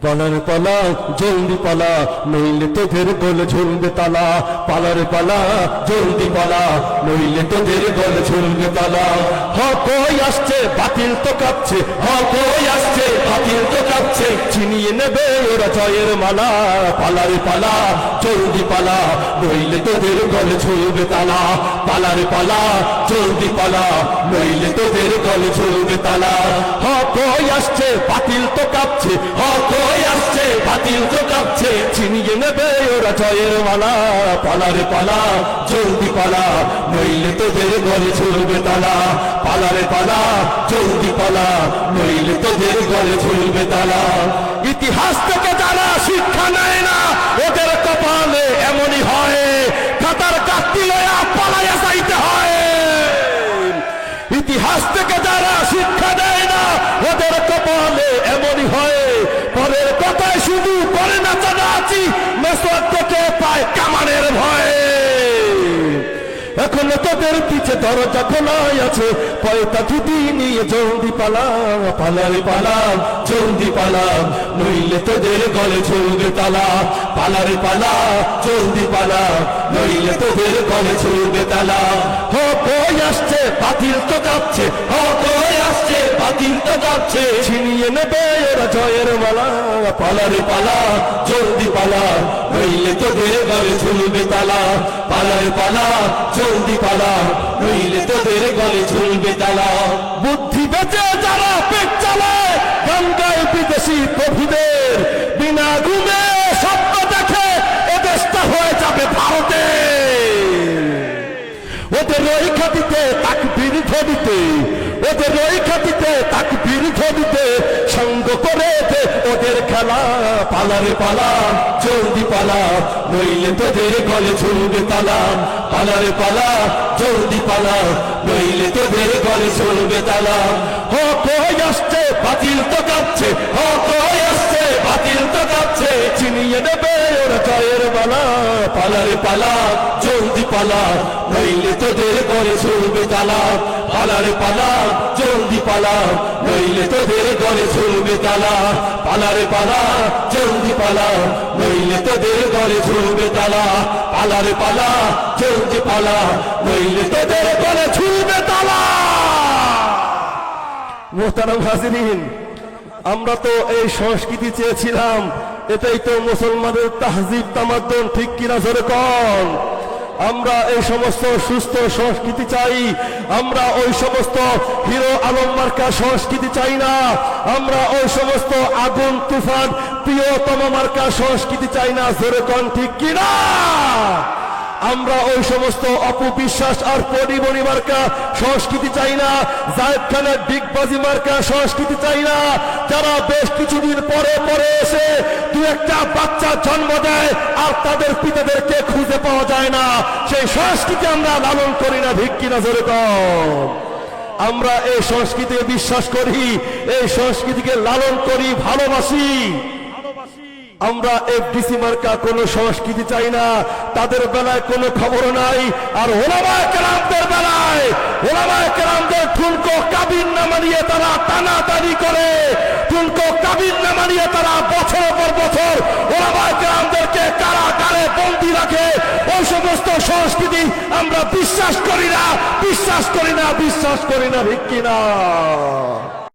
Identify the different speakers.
Speaker 1: পালার পালা জলদি পালা নইলে তোদের গলে ঝুলবে তালা পালার পালা জলদি পালা নইলে তোদের গলে ঝুলবে তালা হক আসছে বাতিল তো কাঁপছে হক আসছে বাতিল তো কাঁপছে ছিনিয়ে নেবে ওরা জয়ের মালা পালার পালা জলদি পালা নইলে তোদের গলে ঝুলবে তালা পালার পালা জলদি পালা নইলে তোদের গলে ঝুলবে তালা হক আসছে বাতিল তো কাঁপছে হক আসছে বাতিল তো কাঁপছে ছিনিয়ে নেবে ওরা জয়ের মালা পালার পালা জলদি পালা নইলে তোদের গলে ঝুলবে তালা পালার পালা জলদি পালা নইলে তোদের গলে ঝুলবে তালা ইতিহাস থেকে যারা শিক্ষা নেয় না ওদের কপালে এমনই হয় খাতার কাটতি লয়া পালাইয়া যাইতে হয় ইতিহাস থেকে যারা শিক্ষা দেয় না ওদের কপালে এমনই হয় পরের কথায় শুধু করে না চাঁদাচি মেসওয়াক থেকে পায় কামানের ভয়ে এখনো তোদের পিছে দরজা খোলাই আছে পয়তা যদি নিয়ে জলদি পালা পালারে পালা জলদি পালা নইলে তোদের গলে ঝুলবে তালা পালারে পালা জলদি পালা নইলে তোদের গলে ঝুলবে তালা হক আসছে বাতিল তো যাচ্ছে হক আসছে বাতিল তো যাচ্ছে ছিনিয়ে নেবে ওরা জয়ের মালা পালারে পালা জলদি পালা নইলে তোদের গলে ঝুলবে তালা পালারে পালা জলদি পালা নইলে তোদের গলে ঝুলবে তালা বুদ্ধি বেঁচে যারা পেট চালায় গঙ্গায় বিদেশি প্রভুদের বিনা ঘুমে স্বপ্ন দেখে এ দেশটা হয়ে যাবে ভারতে ওদের ওই খাতিতে তাকবীর ধরিতে ওদের ওই খাতিতে তাকবীর ধরিতে সঙ্গ করে ওদের খেলা পালারে পালা জলদি পালা নইলে তোদের গলে ঝুলবে তালা পালারে পালা জলদি পালা নইলে তোদের গলে ঝুলবে তালা হক আসছে বাতিল তো কাঁপছে হক আসছে বাতিল তো কাঁপছে ছিনিয়ে নেবে ওরা জয়ের মালা পালারে পালা জলদি পালা নইলে তোদের গলে ঝুলবে তালা পালারে পালা জলদি পালা নইলে তোদের গলে ঝুলবে তালা পালারে পালা জলদি পালা নইলে তোদের গলে ঝুলবে তালা পালারে পালা জলদি পালা নইলে তোদের গলে ঝুলবে তালা মোহতারাম হাজিরিন আমরা তো এই সংস্কৃতি চেয়েছিলাম এটাই তো মুসলমানের তাহজিব তামাদ্দুন ঠিক কিনা জোরে কোন আমরা এই সমস্ত সুস্থ সংস্কৃতি চাই আমরা ওই সমস্ত হিরো আলম মার্কা সংস্কৃতি চাই না আমরা ওই সমস্ত আগুন তুফান প্রিয়তম মার্কা সংস্কৃতি চাই না জোরে কোন ঠিক কিনা আমরা ওই সমস্ত অপবিশ্বাস আর পরিমণি মার্কা সংস্কৃতি চাই না জায়েদ খানের ডিগবাজি মার্কা সংস্কৃতি চাই না যারা বেশ কিছুদিন পরে পরে এসে দু একটা বাচ্চা জন্ম দেয় আর তাদের পিতাদেরকে খুঁজে পাওয়া যায় না সেই সংস্কৃতি আমরা লালন করি না ঠিক কিনা জোরে কম আমরা এই সংস্কৃতিকে বিশ্বাস করি এই সংস্কৃতিকে লালন করি ভালোবাসি আমরা এফডিসি মার্কা কোন সংস্কৃতি চাই না তাদের বেলায় কোনো খবর নাই আর ওলামায়ে কেরামদের বেলায় ওলামায়ে কেরামদের ঠুনকো কাবির না মানিয়ে তারা টানাটানি করে ঠুনকো কাবির না মানিয়ে তারা বছর পর বছর ওলামায়ে কেরামদেরকে কারাগারে বন্দী রাখে ওই সমস্ত সংস্কৃতি আমরা বিশ্বাস করি না বিশ্বাস করি না বিশ্বাস করি না ঠিক কিনা